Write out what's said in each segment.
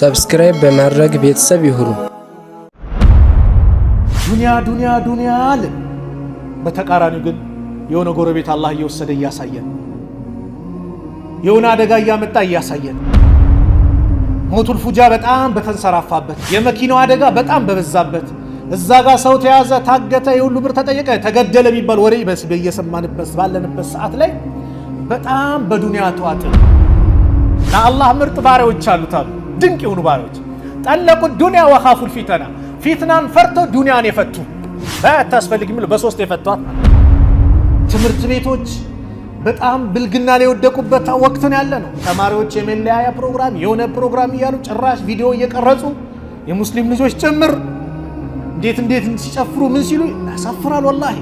ሰብስክራይብ በማድረግ ቤተሰብ ይሁኑ። ዱንያ አለ። በተቃራኒው ግን የሆነ ጎረቤት አላህ እየወሰደ እያሳየን፣ የሆነ አደጋ እያመጣ እያሳየን፣ ሞቱል ፉጃ በጣም በተንሰራፋበት፣ የመኪናው አደጋ በጣም በበዛበት፣ እዛ ጋር ሰው ተያዘ፣ ታገተ፣ የሁሉ ብር ተጠየቀ፣ ተገደለ የሚባል ወሬ በየሰማንበት ባለንበት ሰዓት ላይ በጣም በዱንያ ተዋጥን። ለአላህ ምርጥ ባሪያዎች አሉት አሉ፣ ድንቅ የሆኑ ባሪያዎች ጠለቁ ዱንያ ወኻፉል ፊተና፣ ፊትናን ፈርተው ዱንያን የፈቱ በታስፈልግ የሚሉ በሶስት የፈቷት። ትምህርት ቤቶች በጣም ብልግና ላይ የወደቁበት ወቅት ነው ያለ ነው። ተማሪዎች የመለያያ ፕሮግራም የሆነ ፕሮግራም እያሉ ጭራሽ ቪዲዮ እየቀረጹ የሙስሊም ልጆች ጭምር እንዴት ሲጨፍሩ ምን ሲሉ ያሳፍራል ወላሂ።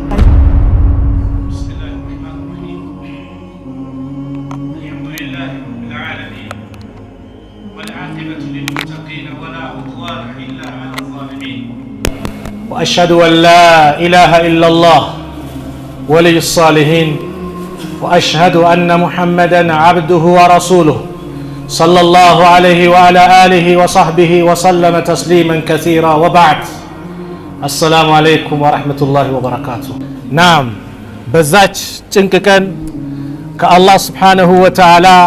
وأشهد أن لا إله إلا الله ولي الصالحين وأشهد أن محمدا عبده ورسوله صلى الله عليه وعلى آله وصحبه وسلم تسليما كثيرا وبعد السلام عليكم ورحمة الله وبركاته. نعم بزاج ጭንቅቀን ከአላህ سبحانه وتعالى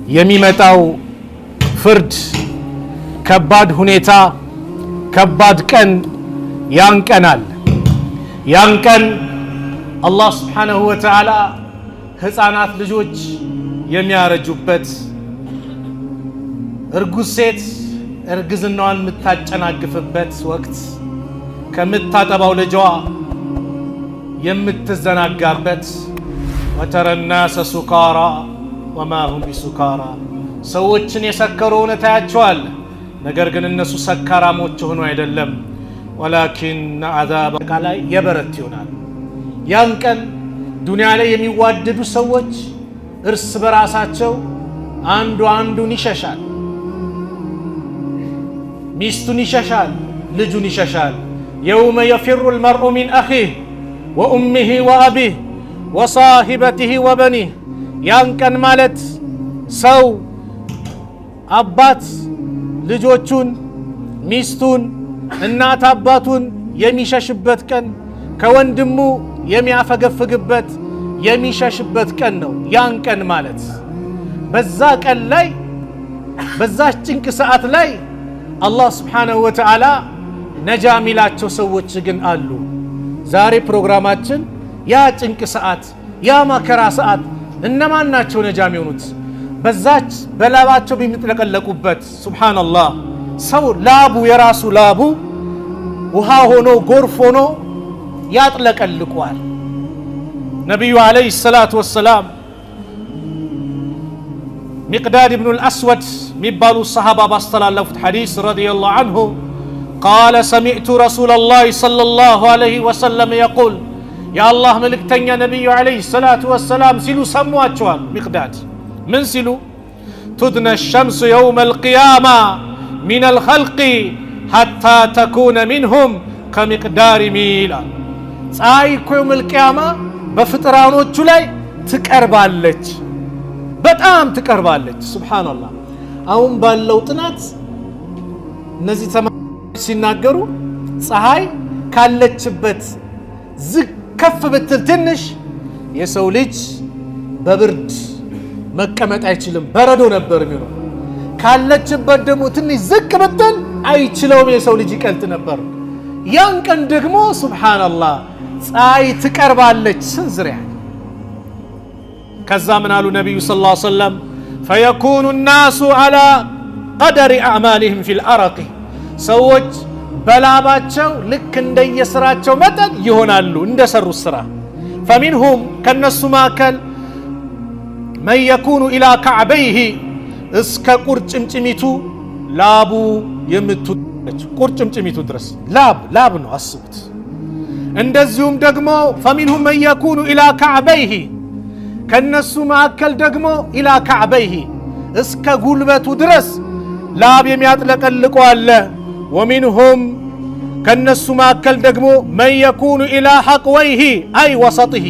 የሚመጣው ፍርድ ከባድ ሁኔታ ከባድ ቀን ያንቀናል። ያንቀን አላህ Subhanahu Wa Ta'ala ህፃናት ልጆች የሚያረጁበት፣ እርጉዝ ሴት እርግዝናዋን የምታጨናግፍበት ወቅት፣ ከምታጠባው ልጇ የምትዘናጋበት፣ ወተረ الناس سكارى وما هم بسكارى ሰዎችን የሰከሩ ሆነው ታያቸዋል። ነገር ግን እነሱ ሰካራሞች ሆኖ አይደለም። ወላኪን አዛብ ላይ የበረት ይሆናል። ያን ቀን ዱንያ ላይ የሚዋደዱ ሰዎች እርስ በራሳቸው አንዱ አንዱን ይሸሻል፣ ሚስቱን ይሸሻል፣ ልጁን ይሸሻል። የውመ የፊሩ المرء من أخيه وأمه وأبيه وصاحبته وبنيه። ያን ቀን ማለት ሰው አባት ልጆቹን፣ ሚስቱን፣ እናት አባቱን የሚሸሽበት ቀን፣ ከወንድሙ የሚያፈገፍግበት የሚሸሽበት ቀን ነው። ያን ቀን ማለት በዛ ቀን ላይ በዛ ጭንቅ ሰዓት ላይ አላህ Subhanahu Wa Ta'ala ነጃ ሚላቸው ሰዎች ግን አሉ። ዛሬ ፕሮግራማችን ያ ጭንቅ ሰዓት ያ መከራ ሰዓት እነማን ናቸው ነጃ የሚሆኑት? በዛች በላባቸው በሚጥለቀለቁበት ሱብሃንአላህ ሰው ላቡ የራሱ ላቡ ውሃ ሆኖ ጎርፍ ሆኖ ያጥለቀልቋል። ነብዩ አለይሂ ሰላቱ ወሰላም ሚቅዳድ ኢብኑ አልአስወድ የሚባሉ ሰሃባ ባስተላለፉት ሐዲስ ረዲየላሁ ዐንሁ قال سمعت رسول الله صلى الله عليه وسلم يقول يا الله መልእክተኛ ነብዩ አለይሂ ሰላቱ ወሰላም ሲሉ ሰሟቸዋል። ሚቅዳድ من سلو تدنى الشمس يوم القيامة من الخلق حتى تكون منهم كمقدار ميلا. ፀሐይ يوم القيامة በፍጥራኖቹ ላይ ትቀርባለች፣ በጣም ትቀርባለች። سبحان الله አሁን ባለው ጥናት እነዚህ ተማሪዎች ሲናገሩ ፀሐይ ካለችበት ዝቅ ከፍ ብትል ትንሽ የሰው ልጅ በብርድ መቀመጥ አይችልም፣ በረዶ ነበር የሚሆነው። ካለችበት ደግሞ ትንሽ ዝቅ ብትል አይችለውም፣ የሰው ልጅ ይቀልጥ ነበር። ያን ቀን ደግሞ ሱብሃንአላህ ፀሐይ ትቀርባለች ስንዝሪያ። ከዛ ምን አሉ ነብዩ ሰለላሁ ዐለይሂ ወሰለም فيكون الناس على قدر اعمالهم في الارق ሰዎች በላባቸው ልክ እንደየስራቸው መጠን ይሆናሉ፣ እንደሰሩት ስራ። فمنهم ከነሱ ማከል من يكون إلى كعبيه እስከ ቁርጭምጭሚቱ ላቡ የምትወጣች ቁርጭምጭሚቱ ድረስ ላብ ነው አስቡት። እንደዚሁም ደግሞ فمنهم من يكون إلى كعبيه ከነሱ ማከል ደግሞ إلى كعبيه እስከ ጉልበቱ ድረስ ላብ የሚያጥለቀልቁ አለ። ومنهم ከነሱ ማከል ደግሞ من يكون إلى حقويه أي وسطه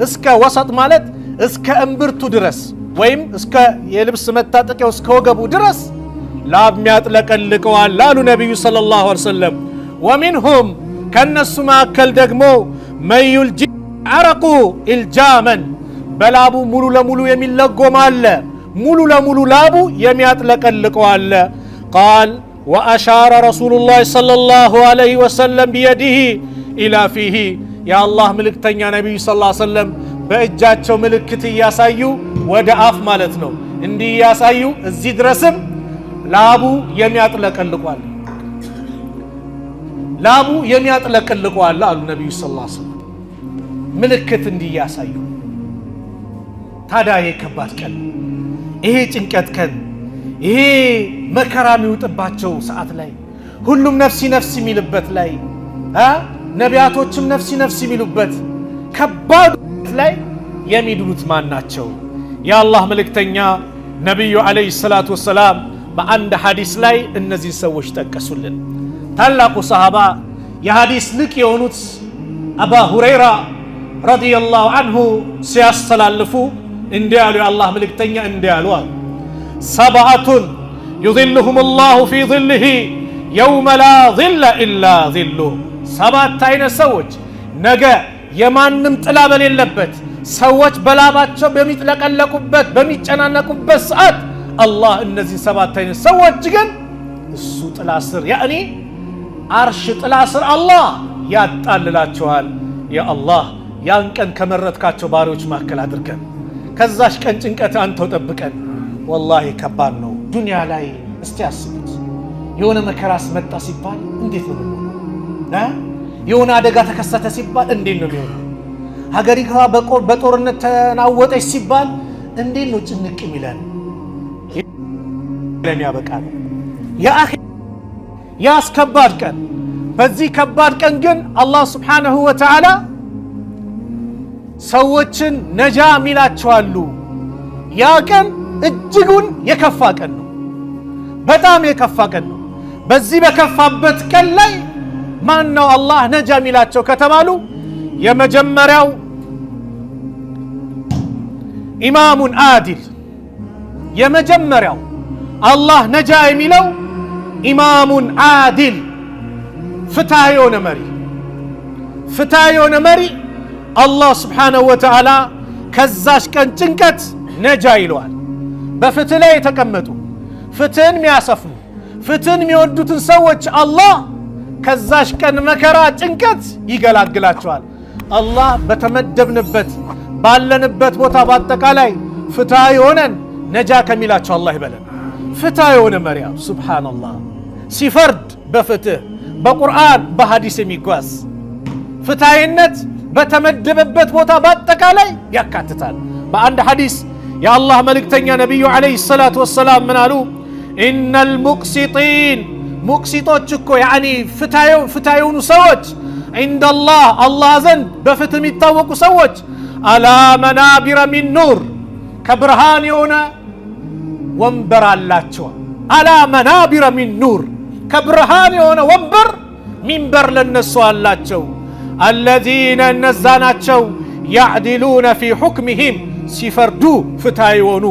እስከ ወሰጥ ማለት እስከ እምብርቱ ድረስ ወይም እስከ የልብስ መታጠቂያው እስከ ወገቡ ድረስ ላብ የሚያጥለቀልቀዋል አሉ ነቢዩ ሰለላሁ ዐለይሂ ወሰለም። ወሚንሁም ከነሱ መካከል ደግሞ መዩልጂ አረቁ ኢልጃመን በላቡ ሙሉ ለሙሉ የሚለጎም አለ፣ ሙሉ ለሙሉ ላቡ የሚያጥለቀልቀው አለ። ቃል ወአሻረ ረሱሉላህ ሰለላሁ ዐለይሂ ወሰለም ቢየዲሂ ኢላ ፊሂ የአላህ ምልክተኛ ነቢዩ ሰለላሁ ዐለይሂ ወሰለም በእጃቸው ምልክት እያሳዩ ወደ አፍ ማለት ነው እንዲህ እያሳዩ እዚህ ድረስም ላቡ የሚያጥለቀልቋል፣ ላቡ የሚያጥለቀልቋል አሉ ነቢዩ ሰለላሁ ዐለይሂ ወሰለም ምልክት እንዲህ እያሳዩ። ታዲያ ይሄ ከባድ ቀን፣ ይሄ ጭንቀት ቀን፣ ይሄ መከራ የሚውጥባቸው ሰዓት ላይ ሁሉም ነፍሲ ነፍሲ የሚልበት ላይ ነቢያቶችም ነፍሲ ነፍሲ የሚሉበት ከባድ ላይ የሚድኑት ማን ናቸው? የአላህ መልእክተኛ ነቢዩ ዓለይሂ ሰላቱ ወሰላም በአንድ ሐዲስ ላይ እነዚህ ሰዎች ጠቀሱልን። ታላቁ ሰሃባ የሐዲስ ልቅ የሆኑት አባ ሁረይራ ረዲየላሁ አንሁ ሲያስተላልፉ እንዲህ ያሉ የአላህ መልእክተኛ እንዲህ ያሉ አሉ ሰብዐቱን ዩዚልሁም ላሁ ፊ ዚልህ የውመ ላ ዚለ ኢላ ዚሉህ ሰባት አይነት ሰዎች ነገ የማንም ጥላ በሌለበት ሰዎች በላባቸው በሚጥለቀለቁበት በሚጨናነቁበት ሰዓት አላህ እነዚህ ሰባት አይነት ሰዎች ግን እሱ ጥላ ስር ያኒ አርሽ ጥላ ስር አላህ ያጣልላቸዋል። ያ አላህ ያን ቀን ከመረጥካቸው ባሪዎች መካከል አድርገን፣ ከዛሽ ቀን ጭንቀት አንተው ጠብቀን። ወላሂ ከባድ ነው። ዱንያ ላይ እስቲ አስቡት፣ የሆነ መከራስ መጣ ሲባል እንዴት ነው የሚሆነው? የሆነ አደጋ ተከሰተ ሲባል እንዴት ነው የሚሆነው? ሀገሪቷ በጦርነት ተናወጠች ሲባል እንዴት ነው ጭንቅ የሚለን? ለሚያበቃ ነው የአኺ ያስ ከባድ ቀን። በዚህ ከባድ ቀን ግን አላህ ሱብሓነሁ ወተዓላ ሰዎችን ነጃ ሚላቸዋሉ። ያ ቀን እጅጉን የከፋ ቀን ነው፣ በጣም የከፋ ቀን ነው። በዚህ በከፋበት ቀን ላይ ማን ነው አላህ ነጃ ሚላቸው ከተባሉ የመጀመሪያው ኢማሙን አዲል። የመጀመሪያው አላህ ነጃ የሚለው ኢማሙን አዲል፣ ፍትሃ የሆነ መሪ። ፍትሃ የሆነ መሪ አላህ ስብሓነሁ ወተዓላ ከዛሽ ቀን ጭንቀት ነጃ ይለዋል። በፍትህ ላይ የተቀመጡ ፍትህን የሚያሰፍኑ ፍትህን የሚወዱትን ሰዎች አላህ ከዛሽ ቀን መከራ ጭንቀት ይገላግላቸዋል። አላህ በተመደብንበት ባለንበት ቦታ በአጠቃላይ ፍትሃ የሆነን ነጃ ከሚላቸው አላህ ይበለን። ፍትሃ የሆነ መሪ ሱብሓነላህ ሲፈርድ በፍትህ በቁርአን በሐዲስ የሚጓዝ ፍትሃይነት በተመደበበት ቦታ በአጠቃላይ ያካትታል። በአንድ ሐዲስ የአላህ መልእክተኛ ነቢዩ ዓለይሂ ሰላቱ ወሰላም ምን አሉ? ኢነል ሙቅሲጢን ሙቅሲጦች እኮ ያኒ ፍትሃ የሆኑ ሰዎች ዒንደላህ አላህ ዘንድ በፍትህ የሚታወቁ ሰዎች አላ መናቢረ ሚን ኑር ከብርሃን የሆነ ወንበር አላቸው። አላ መናቢረ ሚን ኑር ከብርሃን የሆነ ወንበር ሚንበር ለነሱ አላቸው። አለዚነ እነዛ ናቸው ያዕዲሉነ ፊ ሑክሚሂም ሲፈርዱ ፍትሃ የሆኑ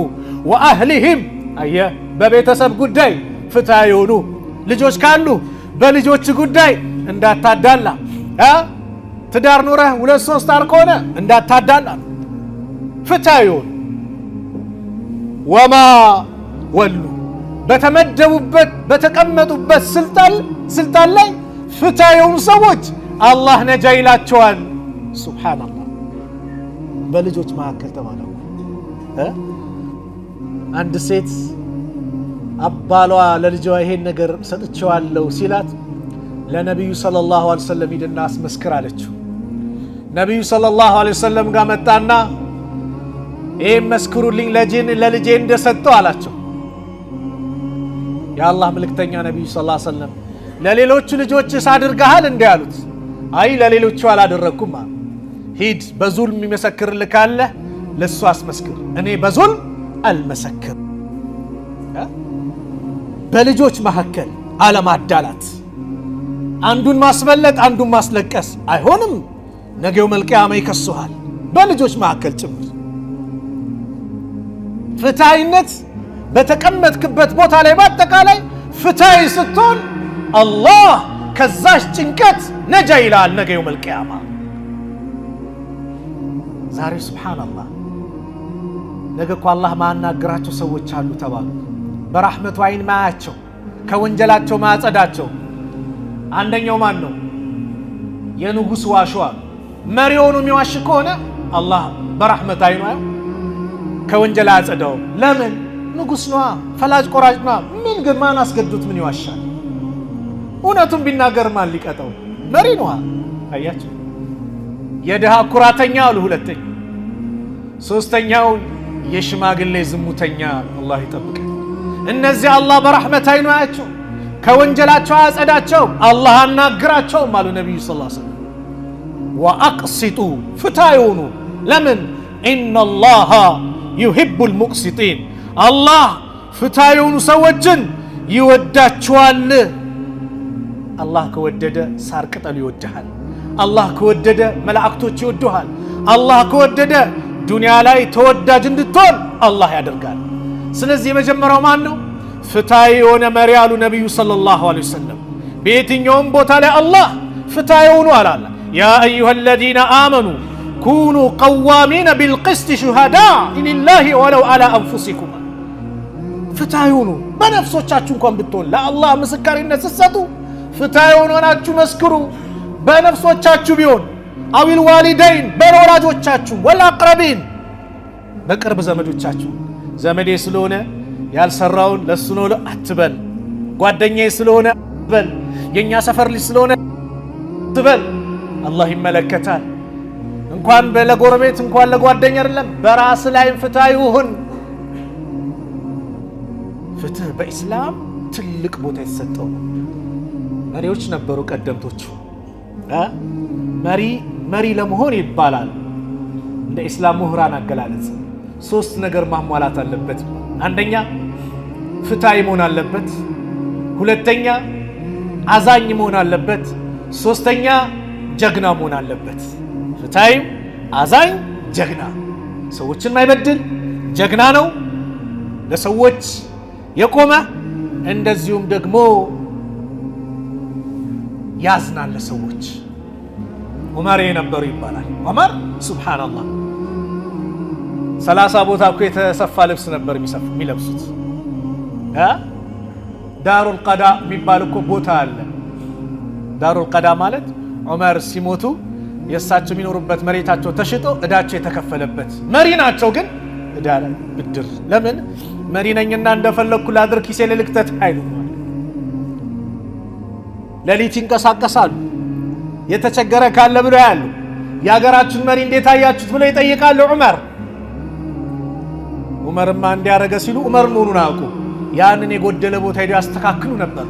ወአህሊሂም አየ በቤተሰብ ጉዳይ ፍትሃ የሆኑ ልጆች ካሉ በልጆች ጉዳይ እንዳታዳላ ትዳር ኑረህ 2-3 አር ከሆነ እንዳታዳላ ፍትሃ የሆኑ ወማ ወሉ በተመደቡበት በተቀመጡበት ስልጣን ላይ ፍትሃ የሆኑ ሰዎች አላህ ነጃ ይላቸዋል። ሱብሓነላህ። በልጆች መካከል ተባለው አንድ ሴት አባሏ ለልጇ ይሄን ነገር ሰጥቼዋለሁ ሲላት ለነቢዩ ሰለላሁ ዐለይሂ ወሰለም ሂድና አስመስክር አለችው። ነቢዩ ሰለላሁ ዐለይሂ ወሰለም ጋር መጣና ይሄን መስክሩልኝ ለልጄ እንደሰጠው አላቸው። የአላህ መልእክተኛ ነቢዩ ሰለላሁ ዐለይሂ ወሰለም ለሌሎቹ ልጆችስ አድርገሃል እንዴ አሉት። አይ ለሌሎቹ አላደረኩም። ሂድ በዙልም የሚመሰክርልህ ካለ ለሱ አስመስክር፣ እኔ በዙልም አልመሰክር። በልጆች መካከል አለማዳላት፣ አንዱን ማስበለጥ አንዱን ማስለቀስ አይሆንም። ነገው መልቂያማ ይከሱሃል። በልጆች መካከል ጭምር ፍትሃይነት በተቀመጥክበት ቦታ ላይ በአጠቃላይ ፍትሃይ ስትሆን አላህ ከዛሽ ጭንቀት ነጃ ይላል ነገ የውመል ቂያማ። ዛሬ ሱብሃንአላህ ነገ እኮ አላህ ማናገራቸው ሰዎች አሉ ተባሉ። በረሕመቱ አይን ማያቸው ከወንጀላቸው ማጸዳቸው። አንደኛው ማን ነው? የንጉስ ዋሽዋ መሪውኑ የሚዋሽ ከሆነ አላህ በረሕመቱ አይኑ ከወንጀል አጸዳው። ለምን? ንጉስ ነዋ፣ ፈላጭ ቆራጭ ነዋ። ምን ግን ማን አስገዱት? ምን ይዋሻል? እውነቱን ቢናገር ማን ሊቀጣው? መሪ ነዋ። አያችሁ፣ የድሃ ኩራተኛ አሉ ሁለተኛ። ሶስተኛው የሽማግሌ ዝሙተኛ። አላህ ይጠብቅ። እነዚህ አላህ በረሕመቱ አይኑ ያያቸው ከወንጀላቸው አጸዳቸው። አላህ አናግራቸው አሉ ነብዩ ሰለላሁ ዐለይሂ ወሰለም። ወአቅሲጡ ፍትሃዩኑ። ለምን? ኢነላሃ ዩሂቡል ሙቅሲጢን። አላህ ፍትሃዩኑ ሰዎችን ይወዳቸዋል። አላህ ከወደደ ሳር ቅጠሉ ይወድሃል። አላህ ከወደደ መላእክቶች ይወዱሃል። አላህ ከወደደ ዱንያ ላይ ተወዳጅ እንድትሆን አላህ ያደርጋል። ስለዚህ የመጀመሪያው ማን ነው? ፍትሃዊ የሆነ መሪ አሉ ነብዩ ሰለላሁ ዐለይሂ ወሰለም። በየትኛውም ቦታ ላይ አላህ ፍትሃዊ ሆኑ አላለ። ያ አዩሃ الذين آمنوا كونوا قوامين بالقسط شهداء لله ولو على أنفسكم። ፍትሃዊ ሆኑ በነፍሶቻችሁ እንኳን ብትሆን ለአላህ ምስክርነት ስትሰጡ ፍትሃዊ ሆናችሁ መስክሩ። በነፍሶቻችሁ ቢሆን አዊል ዋሊደይን በወላጆቻችሁ ወልአቅረቢን በቅርብ ዘመዶቻችሁ። ዘመዴ ስለሆነ ያልሰራውን ለሱ ነው አትበል። ጓደኛዬ ስለሆነ አትበል። የኛ ሰፈር ልጅ ስለሆነ አትበል። አላህ ይመለከታል። እንኳን ለጎረቤት እንኳን ለጓደኛ አይደለም በራስ ላይ ፍትሃዊ ሁን። ፍትህ በኢስላም ትልቅ ቦታ የተሰጠው መሪዎች ነበሩ ቀደምቶቹ። መሪ ለመሆን ይባላል እንደ ኢስላም ምሁራን አገላለጽ 3 ነገር ማሟላት አለበት። አንደኛ ፍትሃዊ መሆን አለበት። ሁለተኛ አዛኝ መሆን አለበት። ሶስተኛ ጀግና መሆን አለበት። ፍትሃዊ፣ አዛኝ፣ ጀግና። ሰዎችን ማይበድል ጀግና ነው፣ ለሰዎች የቆመ እንደዚሁም ደግሞ ያዝናል ለሰዎች። ዑመር የነበሩ ይባላል። ዑመር ሱብሃንአላህ 30 ቦታ እኮ የተሰፋ ልብስ ነበር የሚለብሱት። ዳሩል ቀዳ የሚባል እኮ ቦታ አለ። ዳሩል ቀዳ ማለት ዑመር ሲሞቱ የእሳቸው የሚኖሩበት መሬታቸው ተሽጦ እዳቸው የተከፈለበት መሪ ናቸው። ግን እዳ ብድር። ለምን? መሪ ነኝና እንደፈለግኩ ላድር ኪሴ ለልክተት አይሉ። ሌሊት ይንቀሳቀሳሉ። የተቸገረ ካለ ብሎ ያሉ የሀገራችን መሪ እንዴት አያችሁት ብሎ ይጠይቃሉ። ዑመርማ እንዲያረገ ሲሉ ዑመር መሆኑን አውቁ ያንን የጎደለ ቦታ ሄደው ያስተካክሉ ነበር።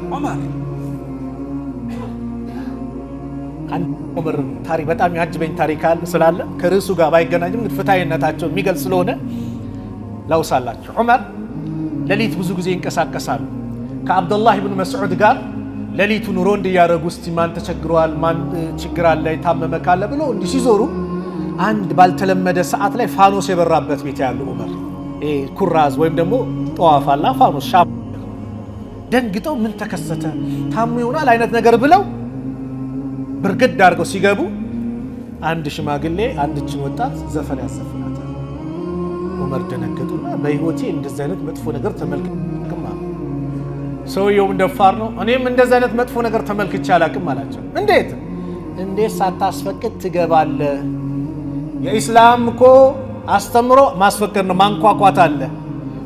ዑመር ታሪክ በጣም ያጅበኝ ታሪክ አለ ስላለ ከርዕሱ ጋር ባይገናኝም ፍትሃዊነታቸው የሚገልጽ ስለሆነ ላውሳላችሁ። ዑመር ሌሊት ብዙ ጊዜ ይንቀሳቀሳሉ ከአብዱላህ ኢብኑ መስዑድ ጋር። ሌሊቱን ሮንድ እያደረጉ እስቲ ማን ተቸግሯል፣ ማን ችግር አለ፣ የታመመ ካለ ብሎ እንዲህ ሲዞሩ አንድ ባልተለመደ ሰዓት ላይ ፋኖስ የበራበት ቤት ያሉ ዑመር ኩራዝ ወይም ደግሞ ጠዋፍ አላ ፋኖስ ሻብ ደንግጠው ምን ተከሰተ ታሙ ይሆናል አይነት ነገር ብለው ብርግድ አድርገው ሲገቡ አንድ ሽማግሌ አንድችን ወጣት ዘፈን ያዘፍናታል። ዑመር ደነገጡና በህይወቴ እንደዚህ አይነት መጥፎ ነገር ተመልክቼ ሰውየው እንደፋር ነው። እኔም እንደዚህ አይነት መጥፎ ነገር ተመልክቼ አላቅም አላቸው። እንዴት ሳታስፈቅድ ትገባለህ? የኢስላም እኮ አስተምሮ ማስፈቀድ ነው፣ ማንኳኳት አለ።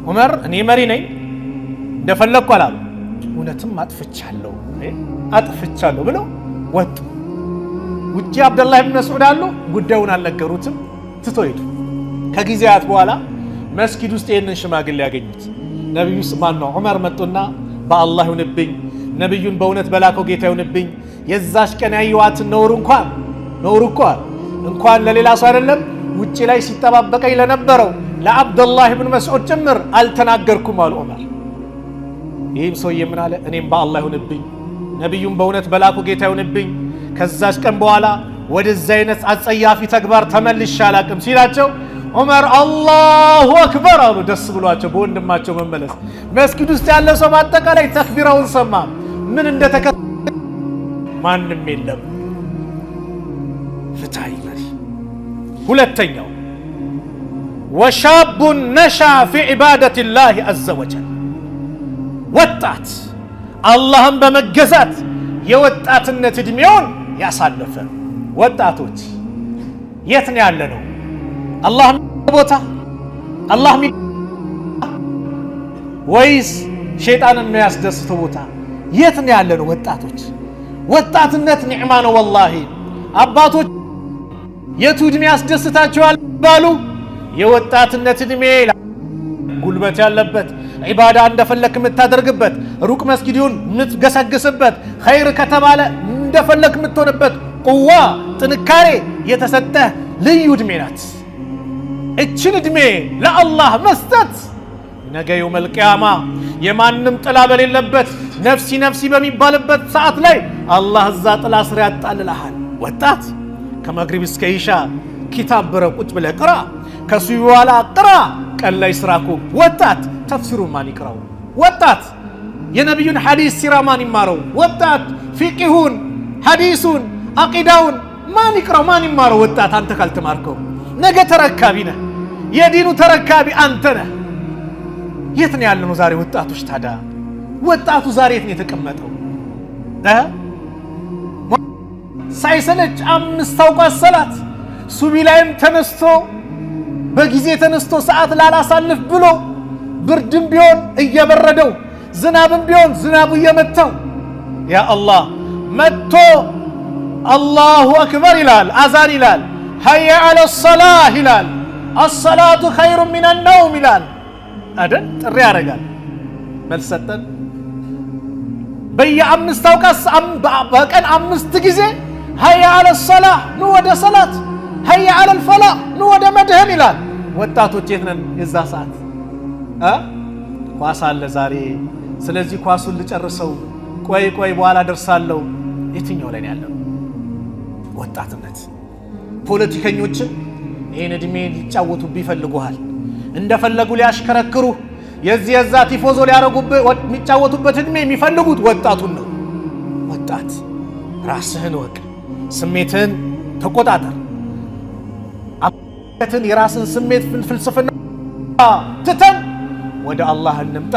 ዑመር እኔ መሪ ነኝ እንደፈለግኩ አላሉ። እውነትም አጥፍቻለሁ ብለው ወጡ። ውጪ አብደላህ ኢብኑ መስዑድ አሉ። ጉዳዩን አልነገሩትም፣ ትቶ ሄዱ። ከጊዜያት በኋላ መስጊድ ውስጥ ይህንን ሽማግሌ ያገኙት ነብዩ ማን ነው ዑመር መጡና በአላህ ይሁንብኝ፣ ነብዩን በእውነት በላከው ጌታ ይሁንብኝ፣ የዛሽ ቀን ያየዋትን ነውር እንኳን ለሌላ ሰው አይደለም ውጪ ላይ ሲጠባበቀኝ ለነበረው ለአብደላህ ኢብኑ መስዑድ ጭምር አልተናገርኩም አሉ ዑመር። ይህም ሰውዬ ምን አለ? እኔም በአላህ ይሁንብኝ፣ ነብዩን በእውነት በላከው ጌታ ይሁንብኝ፣ ከዛሽ ቀን በኋላ ወደዚህ አይነት አጸያፊ ተግባር ተመልሼ አላቅም ሲላቸው ዑመር አላሁ አክበር አሉ። ደስ ብሏቸው በወንድማቸው መመለስ። መስጊድ ውስጥ ያለ ሰው በአጠቃላይ ተክቢራውን ሰማ። ምን እንደተከሰተ ማንም የለም። ፍትሃዊ መሪ። ሁለተኛው ወሻቡን ነሻ ፊ ዒባደቲላሂ ዐዘ ወጀል፣ ወጣት አላህን በመገዛት የወጣትነት እድሜውን ያሳለፈ። ወጣቶች የት ነው ያለ ነው? አላህ ቦታ አላህ ወይስ ሸይጣንን የሚያስደስተው ቦታ? የት ነው ያለ ነው? ወጣቶች ወጣትነት ኒዕማ ነው ወላሂ። አባቶች የቱ እድሜ ያስደስታቸዋል ባሉ የወጣትነት እድሜ ጉልበት ያለበት ዒባዳ እንደፈለክ የምታደርግበት ሩቅ መስጊዱን የምትገሰግስበት ኸይር ከተባለ እንደፈለክ የምትሆንበት ቁዋ ጥንካሬ የተሰጠህ ልዩ እድሜ ናት። እችን እድሜ ለአላህ መስጠት ነገ የውመል ቂያማ የማንም ጥላ በሌለበት ነፍሲ ነፍሲ በሚባልበት ሰዓት ላይ አላህ እዛ ጥላ ስር ያጣልልሃል። ወጣት ከመግሪብ እስከ ኢሻ ኪታብ ብረህ ቁጭ ብለህ ቅራ፣ ከሱቢ በኋላ ቅራ። ቀን ላይ ስራኩ ወጣት ተፍሲሩን ማን ይቅራው? ወጣት የነቢዩን ሐዲስ ሲራ ማን ይማረው? ወጣት ፊቅሁን ሐዲሱን አቂዳውን ማን ይቅራው? ማን ይማረው? ወጣት አንተ ካልተማርከው ነገ ተረካቢ ነህ። የዲኑ ተረካቢ አንተ ነህ። የት ነው ያለነው ዛሬ ወጣቶች? ታዲያ ወጣቱ ዛሬ የት ነው የተቀመጠው? ሳይሰለች 5 አውቃት ሰላት ሱቢ ላይም ተነስቶ በጊዜ ተነስቶ ሰዓት ላላሳልፍ ብሎ ብርድም ቢሆን እየበረደው ዝናብም ቢሆን ዝናቡ እየመታው ያ አላህ መጥቶ አላሁ አክበር ይላል፣ አዛን ይላል፣ ሀያ አለ ሰላህ ይላል፣ አሰላቱ ኸይሩ ሚነ ነውም ይላል አይደል? ጥሪ ያደርጋል። መልስ ሰጠን። በየ5 አውቃት በቀን 5 ጊዜ ሀያ አለ ሰላህ ኑ ወደ ሰላት፣ ሀያ አለ ፈላህ ኑ ወደ መድህን ይላል። ወጣቶች የት ነን የዛ ሰዓት? ኳስ አለ ዛሬ። ስለዚህ ኳሱን ልጨርሰው፣ ቆይ በኋላ ደርሳለሁ። የትኛው ላይ ነው ያለው? ወጣትነት። ፖለቲከኞችን ይህን እድሜ ሊጫወቱብህ ይፈልጉሃል። እንደፈለጉ ሊያሽከረክሩ የዚህ የዛ ቲፎዞ ሊያረጉብህ የሚጫወቱበት እድሜ የሚፈልጉት ወጣቱን ነው። ወጣት ራስህን ወቅ፣ ስሜትህን ተቆጣጠር። የራስን ስሜት ፍልስፍና ትተን ወደ አላህ እንምጣ፣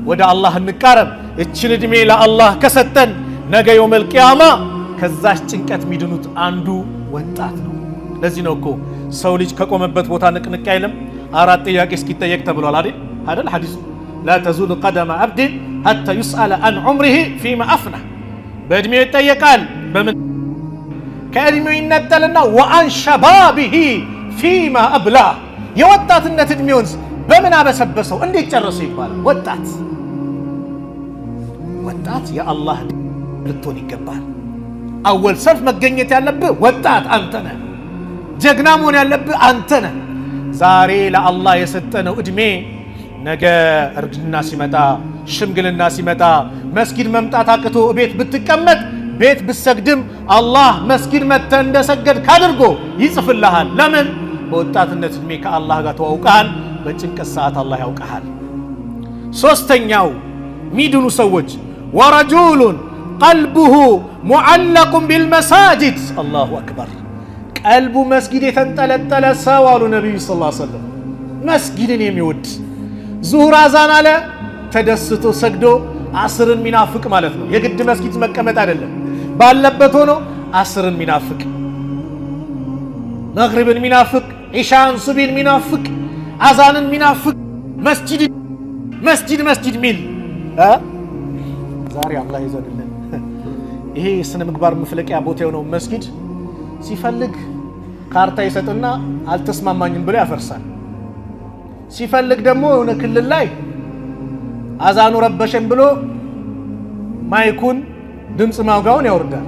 ወደ አላህ እንቃረብ። እችን እድሜ ለአላህ ከሰጠን ነገ የውመል ቂያማ ከዛች ጭንቀት የሚድኑት አንዱ ወጣት ነው። ለዚህ ነው እኮ ሰው ልጅ ከቆመበት ቦታ ንቅንቅ አይልም። 4 ጥያቄ እስኪጠየቅ ተብሏል አይደል? ሐዲሱ ላ ተዙሉ ቀደመ አብድን ሐታ ዩስአለ አን ዑምሪሂ ፊማ አፍና። በእድሜው ይጠየቃል። በምን ከእድሜው ይነጠልና ወአን ሸባቢሂ ፊማ አብላ፣ የወጣትነት እድሜውን በምን አበሰበሰው እንዴት ጨረሰው ይባላል። ወጣት የአላህ ልትሆን ይገባል። አወል ሰልፍ መገኘት ያለብህ ወጣት አንተ ነህ። ጀግና መሆን ያለብህ አንተ ነህ። ዛሬ ለአላህ የሰጠነው እድሜ ነገ እርግና ሲመጣ፣ ሽምግልና ሲመጣ፣ መስጊድ መምጣት አቅቶ ቤት ብትቀመጥ፣ ቤት ብትሰግድም አላህ መስጊድ መጥተህ እንደሰገድ ካድርጎ ይጽፍልሃል። ለምን? በወጣትነት እድሜ ከአላህ ጋር ተዋውቀሃል። በጭንቀት ሰዓት አላህ ያውቀሃል። ሶስተኛው ሚድኑ ሰዎች ወረጁሉን ቀልቡሁ ሙዓለቁን ቢልመሳጅድ። አላሁ አክበር። ቀልቡ መስጊድ የተንጠለጠለ ሰው አሉ ነቢዩ ሰለላሁ ዐለይሂ ወሰለም። መስጊድን የሚወድ ዙሁር አዛን አለ ተደስቶ ሰግዶ አስርን ሚናፍቅ ማለት ነው። የግድ መስጊድ መቀመጥ አይደለም፣ ባለበት ሆኖ አስርን ሚናፍቅ፣ መግሪብን ሚናፍቅ፣ ኢሻን ሱቢን ሚናፍቅ፣ አዛንን ሚናፍቅ፣ መስጂድ ሚል ዛሬ አላህ ይዘንልን። ይሄ የስነ ምግባር መፍለቂያ ቦታ የሆነው መስጊድ ሲፈልግ ካርታ ይሰጥና አልተስማማኝም ብሎ ያፈርሳል። ሲፈልግ ደግሞ የሆነ ክልል ላይ አዛኑ ረበሸን ብሎ ማይኩን ድምፅ ማውጋውን ያወርዳል።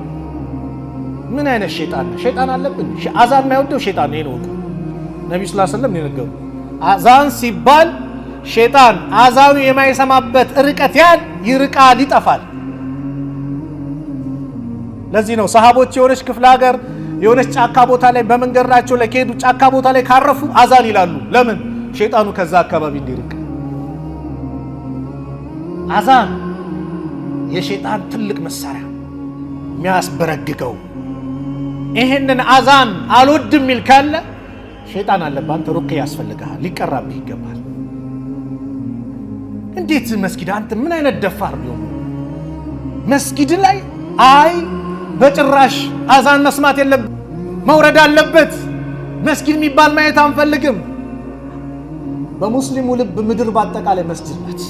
ምን አይነት ሸይጣን አለብን? አዛን የማይወደው ሸይጣን ነው። ነብዩ ሰለላሁ ዐለይሂ ወሰለም ነገሩ። አዛን ሲባል ሸይጣን አዛኑ የማይሰማበት ርቀት ይርቃል፣ ይጠፋል። ለዚህ ነው ሰሃቦች የሆነች ክፍለ ሀገር የሆነች ጫካ ቦታ ላይ በመንገራቸው ላይ ከሄዱ ጫካ ቦታ ላይ ካረፉ አዛን ይላሉ። ለምን? ሸይጣኑ ከዛ አካባቢ እንዲርቅ። አዛን የሸይጣን ትልቅ መሳሪያ የሚያስበረግገው። ይሄንን አዛን አልወድም የሚል ካለ ሸይጣን አለብህ አንተ፣ ሩቅያ ያስፈልግሃል፣ ሊቀራብህ ይገባል። እንዴት መስጊድ አንተ ምን አይነት ደፋር ነው? መስጊድ ላይ አይ በጭራሽ አዛን መስማት የለብህ መውረድ አለበት፣ መስጊድ የሚባል ማየት አንፈልግም። በሙስሊሙ ልብ ምድር ባጠቃላይ መስጊድ ናት።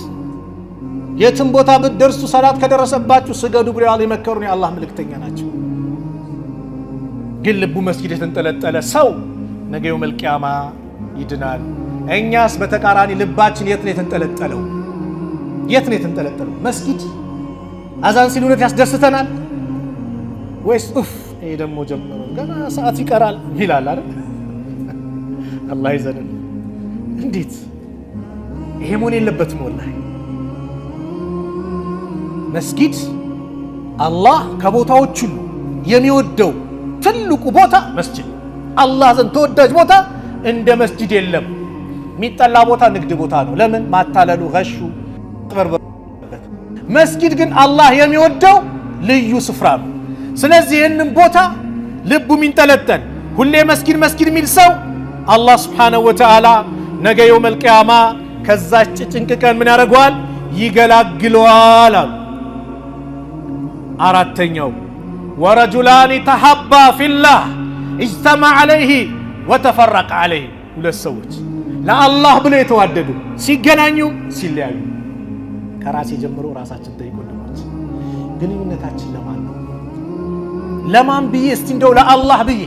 የትም ቦታ ብትደርሱ ሰላት ከደረሰባችሁ ስገዱ ብለው የመከሩን የአላህ መልእክተኛ ናቸው። ግን ልቡ መስጊድ የተንጠለጠለ ሰው ነገ የውመል ቂያማ ይድናል። እኛስ በተቃራኒ ልባችን የት ነው የተንጠለጠለው? የት ነው የተንጠለጠለው? መስጊድ አዛን ሲሉነት ያስደስተናል ወይስ ኡፍ ይሄ ደግሞ ጀመረ ገና ሰዓት ይቀራል ይላል አይደል? አላህ ይዘነን። እንዴት ይሄ መሆን የለበትም። ወላሂ መስጊድ አላህ ከቦታዎች ሁሉ የሚወደው ትልቁ ቦታ መስጂድ። አላህ ዘንድ ተወዳጅ ቦታ እንደ መስጂድ የለም። የሚጠላ ቦታ ንግድ ቦታ ነው። ለምን? ማታለሉ ገሹ ተበርበበት። መስጊድ ግን አላህ የሚወደው ልዩ ስፍራ ነው። ስለዚህ ይህንን ቦታ ልቡ ሚንጠለጠል ሁሌ መስጊድ መስጊድ የሚል ሰው አላህ ስብሓነሁ ወተዓላ ነገ የውመል ቂያማ ከዛች ጭንቅ ቀን ምን ያደርገዋል? ይገላግለዋል አሉ። አራተኛው ወረጁላኒ ተሐባ ፊላህ እጅተማ ዐለይህ ወተፈረቀ ዐለይህ። ሁለት ሰዎች ለአላህ ብለው የተዋደዱ ሲገናኙ ሲለያዩ። ከራሴ ጀምሮ ራሳችን ጠይቁ ወንድሞች፣ ግንኙነታችን ለማን ነው? ለማን ብዬ እስቲ እንደው ለአላህ ብዬ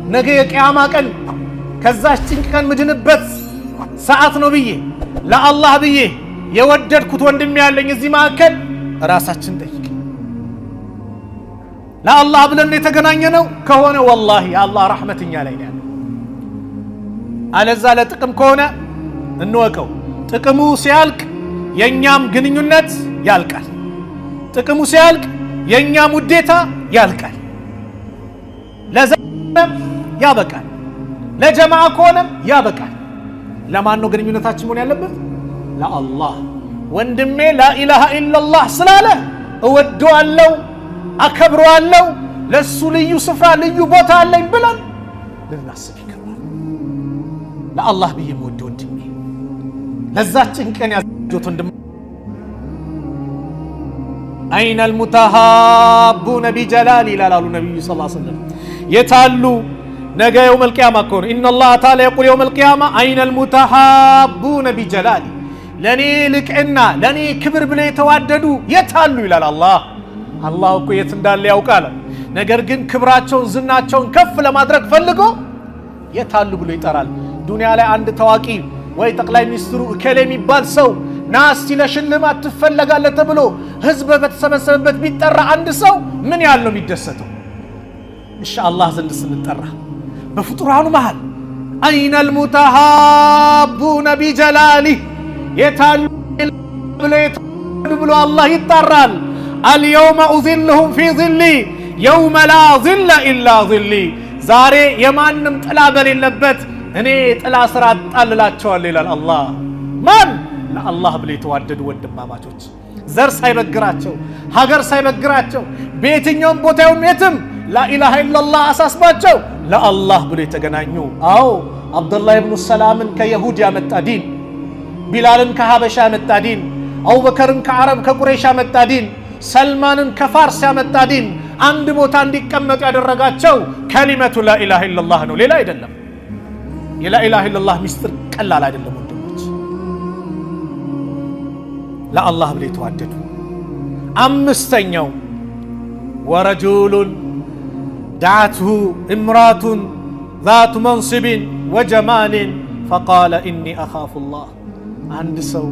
ነገ የቂያማ ቀን ከዛች ጭንቅ ቀን ምድንበት ሰዓት ነው ብዬ ለአላህ ብዬ የወደድኩት ወንድም ያለኝ እዚህ መካከል ራሳችን ጠይቅ። ለአላህ ብለን የተገናኘ ነው ከሆነ ወላሂ የአላህ ረሕመት እኛ ላይ ነው። አለዛ ለጥቅም ከሆነ እንወቀው፣ ጥቅሙ ሲያልቅ የኛም ግንኙነት ያልቃል። ጥቅሙ ሲያልቅ የኛም ውዴታ ያልቃል። ለዘመም ያበቃል፣ ለጀማዓ ከሆነም ያበቃል። ለማን ነው ግንኙነታችን መሆን ያለበት? ለአላህ። ወንድሜ ላኢላሃ ኢላላህ ስላለ እወደዋለሁ፣ አከብረዋለሁ፣ ለሱ ልዩ ስፍራ ልዩ ቦታ አለኝ ብለን ልናስብ ይገባል። ለአላህ ብዬ የምወደው ወንድሜ ለዛችን ቀን ያዘጆት ወንድም አይነ አልሙተሃቡነ ቢጀላሊ ይላሉ ነቢዩ ሰለላሁ ዐለይሂ ወሰለም። የታሉ ነገ የውመል ቂያማ ከሆነ ኢነላህ ተዓላ የቁል የውመል ቂያማ አይነ አልሙተሃቡነ ቢጀላሊ፣ ለኔ ልቅና ለኔ ክብር ብለው የተዋደዱ የታሉ ይላል አላህ። አላህ እኮ የት እንዳለ ያውቃል። ነገር ግን ክብራቸውን ዝናቸውን ከፍ ለማድረግ ፈልጎ የታሉ ብሎ ይጠራል። ዱንያ ላይ አንድ ታዋቂ ወይ ጠቅላይ ሚኒስትሩ እከሌ የሚባል ሰው ና እስቲ ለሽልማት ትፈለጋለህ ተብሎ ህዝብ በተሰበሰበበት ቢጠራ አንድ ሰው ምን ያህል ነው የሚደሰተው? ኢንሻአላህ ዘንድ ስንጠራ በፍጡራኑ መሃል አይነል ሙተሃቡነ ቢጀላሊ የታሉ ብሎ አላህ ይጠራል። አልየውመ ኡዚልሁም ፊ ዚሊ የውመ ላ ዚለ ኢላ ዚሊ፣ ዛሬ የማንም ጥላ በሌለበት እኔ ጥላ ስራ አጣልላቸዋለሁ ይላል አላህ። ማን? ለአላህ ብለው የተዋደዱ ወንድማማቾች፣ ዘር ሳይበግራቸው ሀገር ሳይበግራቸው በየትኛውም ቦታ ይሁን የትም ላኢላሃ ኢላላህ አሳስባቸው ለአላህ ብለው የተገናኙ። አዎ አብዱላህ ኢብኑ ሰላምን ከየሁድ ያመጣ ዲን፣ ቢላልን ከሀበሻ ያመጣ ዲን፣ አቡበከርን ከዓረብ ከቁረይሽ ያመጣ ዲን፣ ሰልማንን ከፋርስ ያመጣ ዲን አንድ ቦታ እንዲቀመጡ ያደረጋቸው ከሊመቱ ላኢላሃ ኢላላህ ነው፣ ሌላ አይደለም። የላኢላሃ ኢላላህ ሚስጥር ቀላል አይደለም ወንድሞች። ለአላህ ብለው የተዋደዱ። አምስተኛው ወረጁሉን ዳዓትሁ እምራቱን ዛቱ መንስቢን ወጀማልን ፈቃለ ኢኒ አኻፉላህ። አንድ ሰው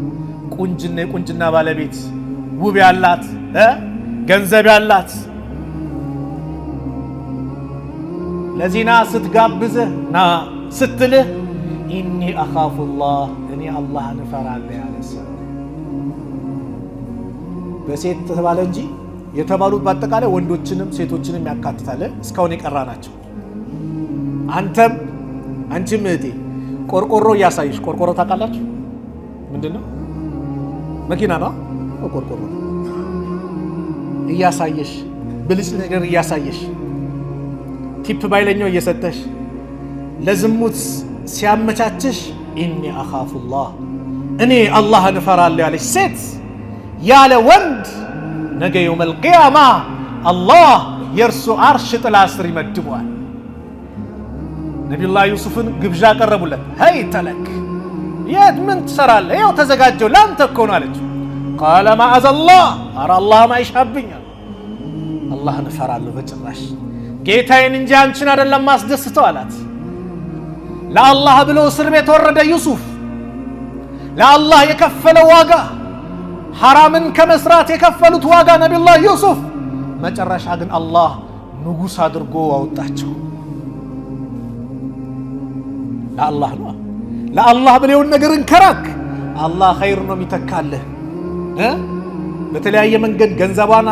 ቁንጅና የቁንጅና ባለቤት ውብ ያላት ገንዘብ ያላት ለዚና ስትጋብዝህ ና ስትልህ ኢኒ አኻፉላህ እኔ አላህን እፈራለሁ ያለ ሰው። በሴት ተባለ እንጂ የተባሉት በአጠቃላይ ወንዶችንም ሴቶችንም ያካትታል። እስካሁን የቀራ ናቸው። አንተም አንቺም እህቴ ቆርቆሮ እያሳየሽ ቆርቆሮ ታውቃላችሁ ምንድነው መኪና ነው ቆርቆሮ እያሳየሽ ብልጭ ነገር እያሳየሽ ቲፕ ባይለኛው እየሰጠሽ ለዝሙት ሲያመቻችሽ ኢኒ አኻፉላህ እኔ አላህን እፈራለሁ ያለሽ ሴት ያለ ወንድ ነገ የውመል ቂያማ አላህ የእርሱ አርሽ ጥላ ስር ይመድበዋል። ነቢዩላህ ዩሱፍን ግብዣ ቀረቡለት። ሄይ ተለክ የት ምን ትሰራለህ? ይኸው ተዘጋጀው ላንተ እኮ ነው አለችው። ቃለ ማአዘላህ ኧረ አላህም አይሻብኛል አላህን እፈራለሁ በጭራሽ ጌታዬን እንጂ አንቺን አይደለም ማስደስተው አላት። ለአላህ ብሎ እስር ቤት ወረደ ዩሱፍ። ለአላህ የከፈለው ዋጋ ሐራምን ከመስራት የከፈሉት ዋጋ ነቢዩላህ ዩሱፍ መጨረሻ ግን አላህ ንጉስ አድርጎ አወጣቸው። ለአላህ ነው ለአላህ ብለውን ነገርን ከራክ አላህ ኸይር ነው የሚተካልህ። በተለያየ መንገድ ገንዘቧን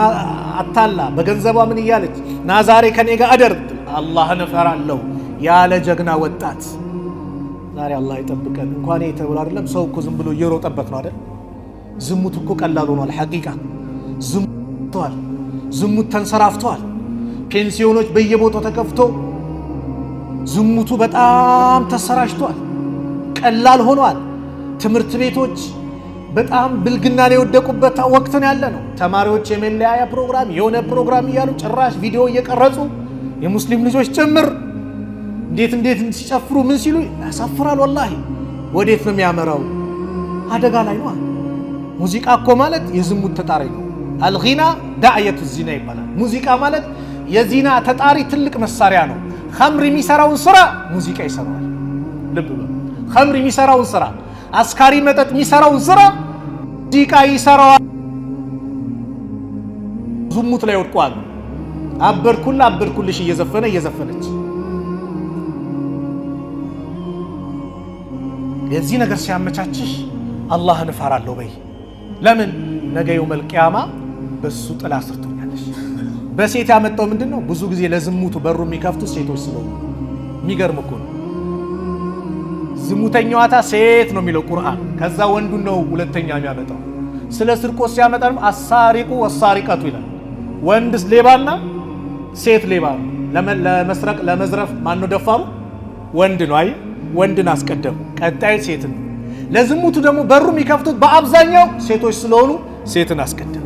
አታላ በገንዘቧ ምን እያለች ና ዛሬ ከኔ ጋር አደር አላህን እፈራለሁ ያለ ጀግና ወጣት ዛሬ አላህ ይጠብቀን። እንኳን የተብሎ አይደለም ሰው እኮ ዝም ብሎ እየሮጠበት ነው አይደል? ዝሙት እኮ ቀላል ሆኗል። ሐቂቃ ዝሙት ተንሰራፍቷል። ፔንሲዮኖች በየቦታው ተከፍቶ ዝሙቱ በጣም ተሰራጭቷል። ቀላል ሆኗል። ትምህርት ቤቶች በጣም ብልግና ላይ የወደቁበት ወቅት ነው ያለ ነው። ተማሪዎች የመለያያ ፕሮግራም የሆነ ፕሮግራም እያሉ ጭራሽ ቪዲዮ እየቀረጹ የሙስሊም ልጆች ጭምር እንዴት ሲጨፍሩ ምን ሲሉ ያሳፍራል። ወላሂ ወዴት ነው የሚያመራው? አደጋ ላይ ነው። ሙዚቃ እኮ ማለት የዝሙት ተጣሪ ነው። አልጊና ዳዕየቱ ዚና ይባላል። ሙዚቃ ማለት የዚና ተጣሪ ትልቅ መሳሪያ ነው። ኸምር የሚሰራውን ስራ ሙዚቃ ይሰራዋል። ልብ በሉ። ኸምር የሚሰራውን ስራ፣ አስካሪ መጠጥ የሚሰራውን ስራ ሙዚቃ ይሰራዋል። ዝሙት ላይ ወድቋል። አበድኩልሽ እየዘፈነች የዚህ ነገር ሲያመቻችሽ አላህን እፈራለሁ በይ። ለምን ነገ የውመል ቂያማ በሱ ጥላ ስር ትሆኛለሽ። በሴት ያመጣው ምንድነው? ብዙ ጊዜ ለዝሙቱ በሩ የሚከፍቱ ሴቶች ስለሆኑ የሚገርም እኮ ነው። ዝሙተኛዋታ ሴት ነው የሚለው ቁርአን። ከዛ ወንዱ ነው ሁለተኛ የሚያመጣው። ስለ ስርቆት ሲያመጣም አሳሪቁ ወሳሪቀቱ ይላል። ወንድ ሌባና ሴት ሌባ ነው። ለመስረቅ ለመዝረፍ ማን ነው ደፋሩ? ወንድ ነው። አይ ወንድን አስቀደሙ፣ ቀጣይ ሴት ነው። ለዝሙቱ ደግሞ በሩ የሚከፍቱት በአብዛኛው ሴቶች ስለሆኑ ሴትን አስቀደሙ።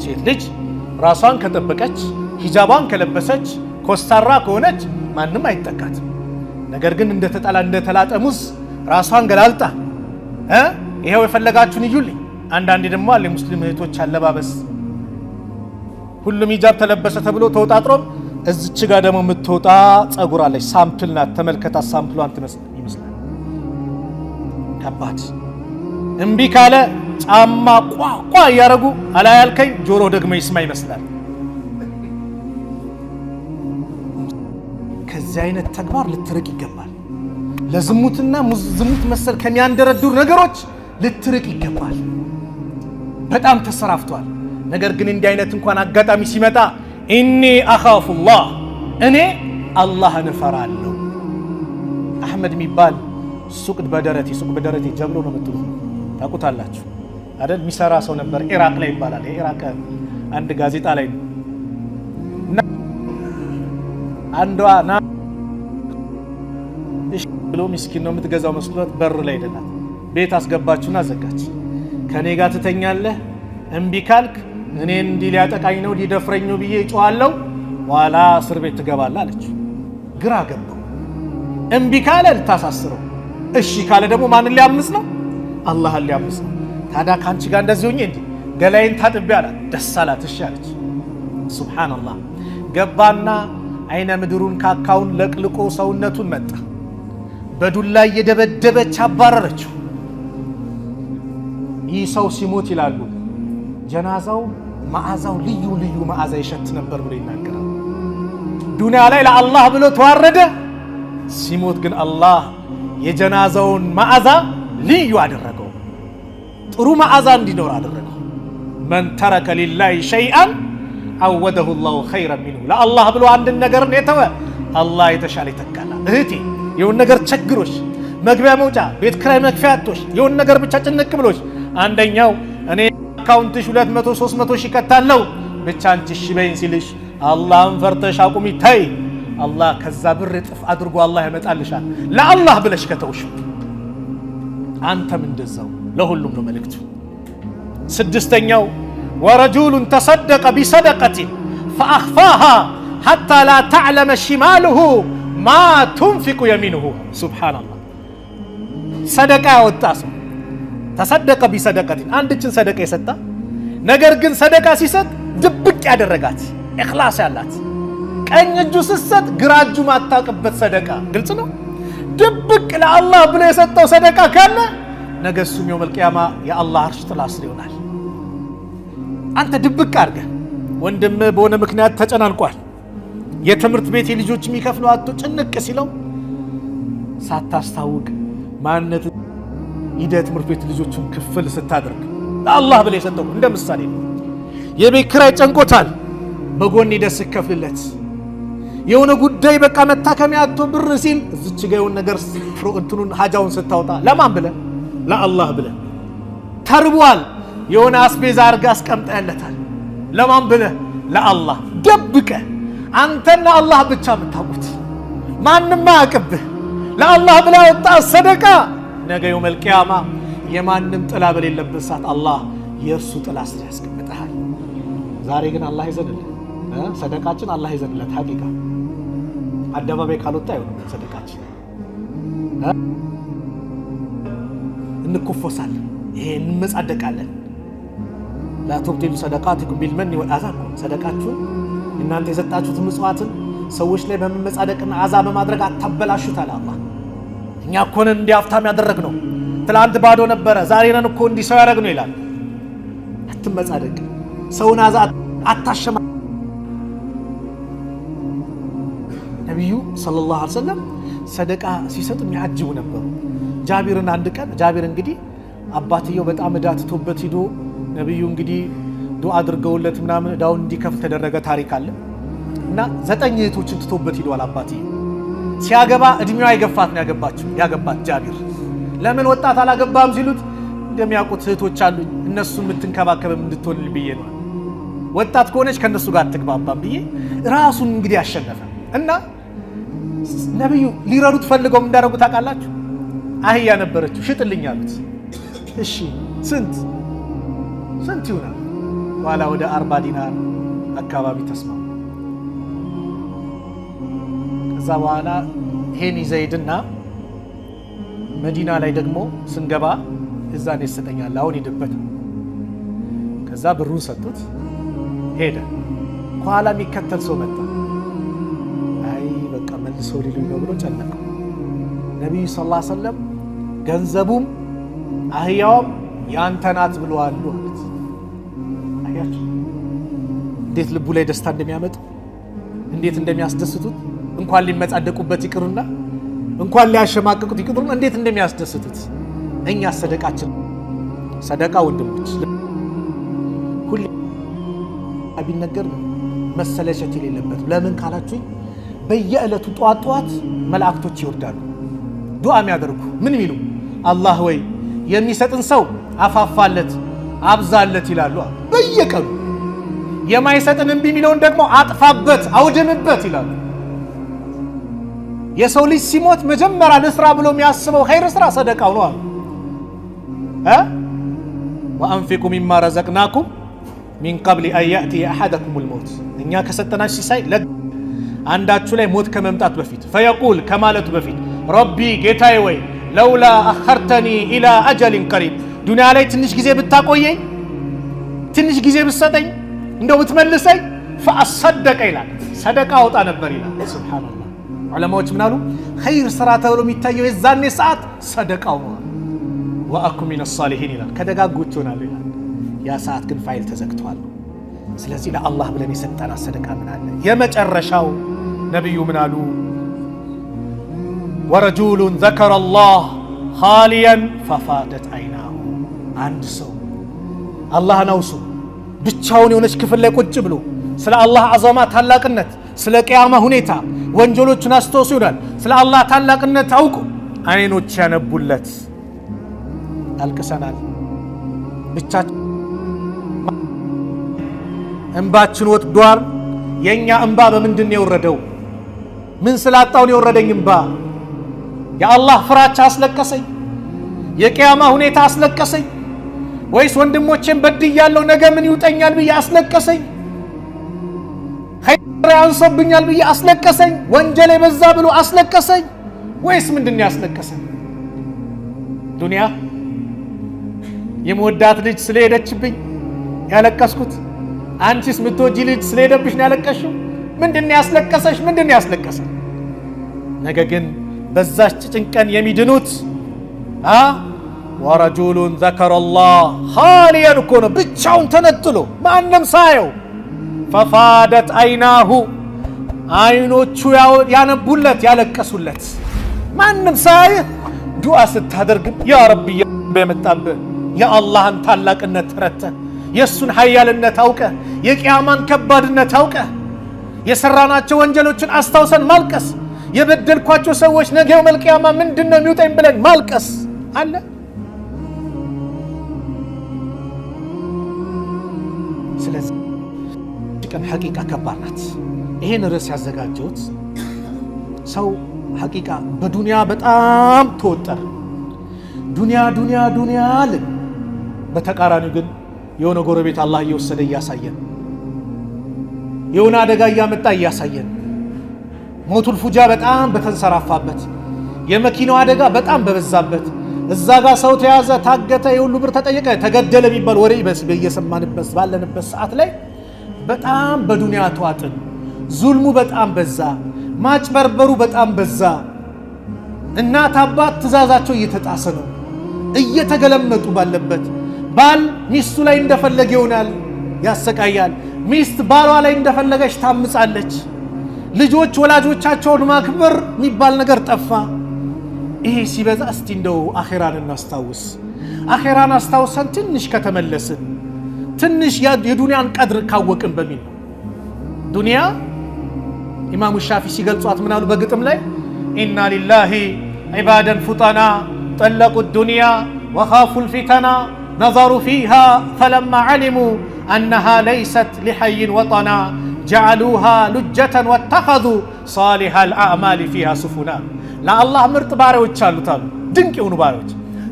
ሴት ልጅ ራሷን ከጠበቀች ሂጃቧን ከለበሰች ኮስታራ ከሆነች ማንም አይጠቃትም። ነገር ግን እንደተላጠ ሙዝ ራሷን ገላልጣ ይሄው የፈለጋችሁን ይዩልኝ። አንዳንዴ ደግሞ አለ ሙስሊም እህቶች አለባበስ ሁሉም ሂጃብ ተለበሰ ተብሎ ተወጣጥሮም እዚች ጋር ደግሞ የምትወጣ ጸጉር አለች። ሳምፕል ናት። ተመልከታ ሳምፕሏን ይመስላል። ከባድ እምቢ ካለ ጫማ ቋቋ እያረጉ አላያልከኝ ጆሮ ደግሞ ይስማ ይመስላል። ከዚህ አይነት ተግባር ልትርቅ ይገባል። ለዝሙትና ዝሙት መሰል ከሚያንደረድሩ ነገሮች ልትርቅ ይገባል። በጣም ተሰራፍቷል። ነገር ግን እንዲህ አይነት እንኳን አጋጣሚ ሲመጣ ኢኒ አኻፉላህ እኔ አላህን እፈራለሁ። አህመድ የሚባል ሱቅ በደረቴ ጀብሎ ነው የምትሉት ታውቁታላችሁ አይደል? የሚሰራ ሰው ነበር። ኢራቅ ላይ ይባላል። የኢራቅ አንድ ጋዜጣ ላይ ነው። አንዷ ና እሺ ብሎ ምስኪን ነው የምትገዛው መስሎት በር ላይ ደናት ቤት አስገባችሁና ዘጋች። ከኔ ጋር ትተኛለህ፣ እምቢ ካልክ እኔን እንዲህ ሊያጠቃኝ ነው ሊደፍረኝ ነው ብዬ እጮሃለሁ፣ ኋላ እስር ቤት ትገባለህ አለች። ግራ ገባው። እምቢ ካለ ልታሳስረው፣ እሺ ካለ ደግሞ ማንን ሊያምስ ነው? አላህን ሊያምስ ነው። ታዲያ ካንቺ ጋር እንደዚህ ሆኜ እንዴ ገላይን ታጥቤ አላት። ደስ አላት። እሺ አለች። ሱብሃንአላህ ገባና አይነ ምድሩን ካካውን ለቅልቆ ሰውነቱን መጣ። በዱላ እየደበደበች አባረረችው። ይህ ሰው ሲሞት ይላሉ ጀናዛው መዓዛው ልዩ መዓዛ ይሸት ነበር ብሎ ይናገራል። ዱንያ ላይ ለአላህ ብሎ ተዋረደ። ሲሞት ግን አላህ የጀናዛውን መዓዛ ልዩ አደረገው። ጥሩ መዓዛ እንዲኖር አደረገው። መን ተረከ ሊላሂ ሸይአን አወደሁ ላሁ ኸይረን ሚንሁ። ለአላህ ብሎ አንድን ነገር የተወ አላህ የተሻለ ይተካል። እህቴ የሆነ ነገር ቸግሮሽ መግቢያ መውጫ ቤት ክራይ መክፈያ አጥቶሽ የሆነ ነገር ብቻ ጭንቅ ብሎሽ አንደኛው እኔ አካውንትሽ 200 300 ሺህ ከታለው ብቻ አንቺ እሺ በይኝ ሲልሽ አላህን ፈርተሽ አቁሚ ታይ አላህ ከዛ ብር እጥፍ አድርጎ አላህ ያመጣልሻል። ለአላህ ብለሽ ከተውሽ አንተም እንደዛው ለሁሉም ነው መልእክቱ። ስድስተኛው ወረጁሉን ተሰደቀ ቢሰደቀት فأخفاها حتى لا تعلم شماله ما تنفق يمينه ሱብሃንአላህ። ሰደቃ ያወጣ ሰው ተሰደቀ ቢሰደቀት አንድችን ሰደቃ የሰጣ ነገር ግን ሰደቃ ሲሰጥ ድብቅ ያደረጋት ኢኽላስ ያላት ቀኝ እጁ ሲሰጥ ግራ እጁ ማታውቅበት ሰደቃ ግልጽ ነው። ድብቅ ለአላህ ብሎ የሰጠው ሰደቃ ካለ ነገ እሱም የውመል ቂያማ የአላህ አርሽ ጥላ ስር ይሆናል። አንተ ድብቅ አድርገህ ወንድም በሆነ ምክንያት ተጨናንቋል። የትምህርት ቤት የልጆች የሚከፍለው አጥቶ ጭንቅ ሲለው ሳታስታውቅ ማንነት ሂደ ትምህርት ቤት ልጆችን ክፍል ስታደርግ ለአላህ ብለህ የሰጠው እንደ ምሳሌ ነው። የቤት ኪራይ ጨንቆታል፣ በጎን ሂደህ ስትከፍልለት የሆነ ጉዳይ በቃ መታከሚያ አጥቶ ብር ሲል እዚች ጋር የሆነ ነገር እንትኑን ሀጃውን ስታወጣ ለማን ብለህ? ለአላህ ብለህ። ተርቧል፣ የሆነ አስቤዛ አድርገህ አስቀምጠህለታል ለማን ብለህ? ለአላህ። ደብቀህ አንተና አላህ ብቻ የምታውቁት ማንም አያውቅብህ ለአላህ ብለህ ያወጣህ ሰደቃ ነገ የውመል ቂያማ የማንም ጥላ በሌለበት ሰዓት አላህ የእርሱ ጥላ ስር ያስቀምጥሃል። ዛሬ ግን አላህ ይዘንልን፣ ሰደቃችን አላህ ይዘንለት። ሐቂቃ አደባባይ ካልወጣ አይሆንም ሰደቃችን። እንኮፈሳለን፣ ይሄ እንመጻደቃለን። ላ ተብጢሉ ሰደቃቲኩም ቢልመኒ ወልአዛ። ሰደቃችሁን እናንተ የሰጣችሁት ምጽዋትን ሰዎች ላይ በመመጻደቅና አዛ በማድረግ አታበላሹት አለ አላህ። እኛ እኮ ነን እንዲህ ሀብታም ያደረግነው፣ ትላንት ባዶ ነበረ ዛሬ ነን እኮ እንዲህ ሰው ያደረግነው ይላል። አትመጻደቅ፣ ሰውን አዛ አታሸማ። ነቢዩ ሰለላሁ ዐለይሂ ወሰለም ሰደቃ ሲሰጡ የሚያጅቡ ነበሩ። ጃቢርን አንድ ቀን ጃቢር እንግዲህ አባትየው በጣም ዕዳ ትቶበት ሂዶ ነቢዩ እንግዲህ ዱዓ አድርገውለት ምናምን ዕዳውን እንዲከፍል ተደረገ ታሪክ አለ እና 9 እህቶችን ትቶበት ሂዷል አባትየው። ሲያገባ እድሜዋ የገፋት ነው ያገባት ጃቢር። ለምን ወጣት አላገባም ሲሉት እንደሚያውቁት እህቶች አሉኝ እነሱን የምትንከባከብም እንድትሆንል ብዬ ነው። ወጣት ከሆነች ከነሱ ጋር አትግባባም ብዬ ራሱን እንግዲህ አሸነፈ እና ነቢዩ ሊረዱት ፈልገው እንዳደረጉት ታውቃላችሁ? አህያ ነበረችው ሽጥልኝ አሉት። እሺ ስንት ይሆናል? ኋላ ወደ 40 ዲናር አካባቢ ተስማሙ። ከዛ በኋላ ይሄን ይዘይድና መዲና ላይ ደግሞ ስንገባ እዛን ይሰጠኛል አሁን ሄደበት። ከዛ ብሩን ሰጡት ሄደ። ከኋላ የሚከተል ሰው መጣ። አይ በቃ መልሰው ሊሉኝ ነው ብሎ ጨነቀው። ነቢዩ ሰለላሁ ዐለይሂ ወሰለም ገንዘቡም አህያውም ያንተ ናት ብለዋል አሉት። አያችሁ እንዴት ልቡ ላይ ደስታ እንደሚያመጡ እንዴት እንደሚያስደስቱት። እንኳን ሊመጻደቁበት ይቅሩና እንኳን ሊያሸማቅቁት ይቅሩና እንዴት እንደሚያስደስቱት። እኛ ሰደቃችን ሰደቃ ወንድሞች ሁሉ ቢነገር መሰለቸት የሌለበት። ለምን ካላችሁ በየዕለቱ ጧት መላእክቶች ይወርዳሉ ዱዓ የሚያደርጉ ምን ይሉ አላህ ወይ የሚሰጥን ሰው አፋፋለት አብዛለት ይላሉ በየቀኑ። የማይሰጥን እምቢ የሚለውን ደግሞ አጥፋበት አውድምበት ይላሉ። የሰው ልጅ ሲሞት መጀመሪያ ልስራ ብሎ የሚያስበው ኸይር ስራ ሰደቃው ነው አሉ። ወአንፊቁ ሚማ ረዘቅናኩም ሚን ቀብል አን ያእቲየ አሐደኩሙል መውት። እኛ ከሰጠናችሁ ሲሳይ አንዳችሁ ላይ ሞት ከመምጣት በፊት ፈየቁል ከማለቱ በፊት ረቢ ጌታዬ ወይ ለውላ አኸርተኒ ኢላ አጀሊን ቀሪብ፣ ዱንያ ላይ ትንሽ ጊዜ ብታቆየኝ ትንሽ ጊዜ ብትሰጠኝ እንደው ብትመልሰኝ ፈአሰደቀ ይላል ሰደቃ አውጣ ነበር ይላል። ሱብሃንአላህ። ዑለማዎች ምን አሉ? ኸይር ስራ ተብሎ የሚታየው የዛኔ ሰዓት ሰደቃው ነው። ወአኩን ሚነ ሷሊሒን ይላል ከደጋጎች ሆናሉ ይላል። ያ ሰዓት ግን ፋይል ተዘግቷል። ስለዚህ ለአላህ ብለን የሰጠና ሰደቃ ምን አለ? የመጨረሻው ነብዩ ምን አሉ? ወረጁሉን ዘከረ አላህ ኻሊያን ፈፋደት አይናሁ። አንድ ሰው አላህን አውሱ ብቻውን የሆነች ክፍል ላይ ቁጭ ብሎ ስለ አላህ አዘማ ታላቅነት ስለ ቂያማ ሁኔታ ወንጀሎችን አስተውሱ ይላል። ስለ አላህ ታላቅነት አውቁ። አይኖች ያነቡለት። አልቅሰናል። ብቻችን እንባችን ወጥቷል። የኛ እንባ በምንድን ነው የወረደው? ምን ስላጣው ነው የወረደኝ እንባ? የአላህ ፍራቻ አስለቀሰኝ? የቂያማ ሁኔታ አስለቀሰኝ? ወይስ ወንድሞቼን በድያለሁ ነገ ምን ይውጠኛል ብዬ አስለቀሰኝ? ኸይር ያንሰብኛል ብዬ አስለቀሰኝ? ወንጀል የበዛ ብሎ አስለቀሰኝ? ወይስ ምንድን ነው ያስለቀሰኝ? ዱንያ የምወዳት ልጅ ስለሄደችብኝ ያለቀስኩት? አንቺስ ምትወጂ ልጅ ስለሄደብሽ ነው ያለቀሽው? ምንድን ነው ያስለቀሰሽ? ምንድን ነው ያስለቀሰኝ? ነገ ግን በዛች ጭንቀን የሚድኑት ወረጁሉን ዘከረላህ ኻሊያን እኮ ነው፣ ብቻውን ተነጥሎ ማንም ሳየው። ፈፋደት አይናሁ አይኖቹ ያነቡለት ያለቀሱለት። ማንም ሳይህ ዱዓ ስታደርግም ያ ረቢ የመጣብህ የአላህን ታላቅነት ተረድተህ የእሱን ኃያልነት አውቀህ የቂያማን ከባድነት አውቀህ የሰራናቸው ወንጀሎችን አስታውሰን ማልቀስ፣ የበደልኳቸው ሰዎች ነገ የውመል ቂያማ ምንድን ነው የሚውጠኝ ብለን ማልቀስ አለ። ስለዚህ ቀን ሐቂቃ ከባድ ናት። ይሄን ርዕስ ያዘጋጀሁት ሰው ሐቂቃ በዱንያ በጣም ተወጠረ። ዱንያ ዱንያ ዱንያ አለን። በተቃራኒው ግን የሆነ ጎረቤት አላህ እየወሰደ እያሳየን፣ የሆነ አደጋ እያመጣ እያሳየን፣ ሞቱል ፉጃ በጣም በተንሰራፋበት፣ የመኪናው አደጋ በጣም በበዛበት፣ እዛ ጋር ሰው ተያዘ፣ ታገተ፣ የሁሉ ብር ተጠየቀ፣ ተገደለ የሚባል ወሬ በየሰማንበት ባለንበት ሰዓት ላይ በጣም በዱንያ ተዋጥን። ዙልሙ በጣም በዛ፣ ማጭበርበሩ በጣም በዛ። እናት አባት ትእዛዛቸው እየተጣሰ ነው፣ እየተገለመጡ ባለበት ባል ሚስቱ ላይ እንደፈለገ ይሆናል፣ ያሰቃያል። ሚስት ባሏ ላይ እንደፈለገች ታምጻለች። ልጆች ወላጆቻቸውን ማክበር የሚባል ነገር ጠፋ። ይሄ ሲበዛ እስቲ እንደው አኺራን እናስታውስ። አኺራን አስታውሰን ትንሽ ከተመለስን፣ ትንሽ የዱንያን ቀድር ካወቅን በሚል ነው። ዱንያ ኢማሙ ሻፊ ሲገልጿት ምናሉ በግጥም ላይ ኢና ሊላሂ ዒባደን ፉጠና ጠለቁ ዱንያ ወኻፉ ልፊተና ነዘሩ ፊሃ ፈለማ ዓሊሙ አነሃ ለይሰት ሊሐይን ወጠና ጀዓሉሃ ሉጀተን ወተኸዙ ሳሊሐ ልአዕማል ፊሃ ሱፉና። ለአላህ ምርጥ ባሪያዎች አሉት አሉ፣ ድንቅ የሆኑ ባሪያዎች።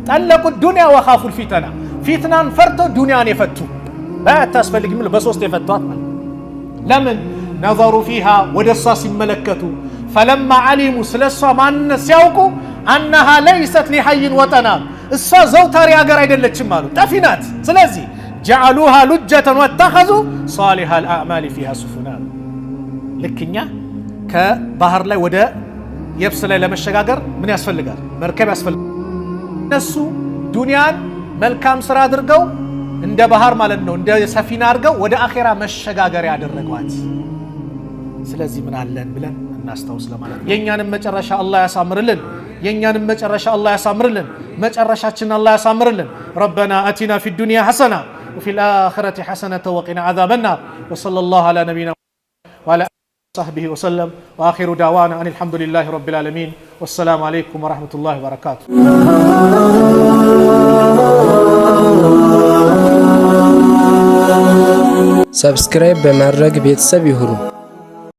ጠለቁ ዱንያ ወኻፉ ልፊተና፣ ፊትናን ፈርተው ዱንያን የፈቱ ባያታስፈልግም በሶስት የፈቷት ማለት ለምን? ነዘሩ ፊሃ ወደ እሷ ሲመለከቱ፣ ፈለማ ዓሊሙ ስለ እሷ ማንነት ሲያውቁ፣ አነሃ ለይሰት ሊሐይን ወጠና እሷ ዘውታሪ ሀገር አይደለችም አሉ፣ ጠፊ ናት። ስለዚህ ጀዓሉሃ ሉጀተን ወተኸዙ ሳሊሐ ልአዕማል ፊሃ ሱፉና። ልክኛ ከባህር ላይ ወደ የብስ ላይ ለመሸጋገር ምን ያስፈልጋል? መርከብ ያስፈልጋል። እነሱ ዱንያን መልካም ስራ አድርገው እንደ ባህር ማለት ነው እንደ ሰፊና አድርገው ወደ አኼራ መሸጋገር ያደረጓት። ስለዚህ ምን አለን ብለን እናስታውስ ለማለት ነው። የእኛንም መጨረሻ አላህ ያሳምርልን። የእኛንም መጨረሻ አላህ ያሳምርልን። መጨረሻችንን አላህ ያሳምርልን። ረበና አቲና ፊ ዱንያ ሐሰና ወፊ ልአኺረቲ ሐሰነተ ወቂና ዓዛበ ናር ወሰለላሁ ዐላ ነቢይና ወዐላ አሊሂ ወሰሕቢሂ ወሰለም ወአኺሩ ዳዕዋና አኒል ሐምዱሊላሂ ረቢል ዓለሚን ወሰላሙ ዐለይኩም ወረሕመቱላሂ ወበረካቱሁ። ሰብስክራይብ በማድረግ ቤተሰብ ይሁኑ።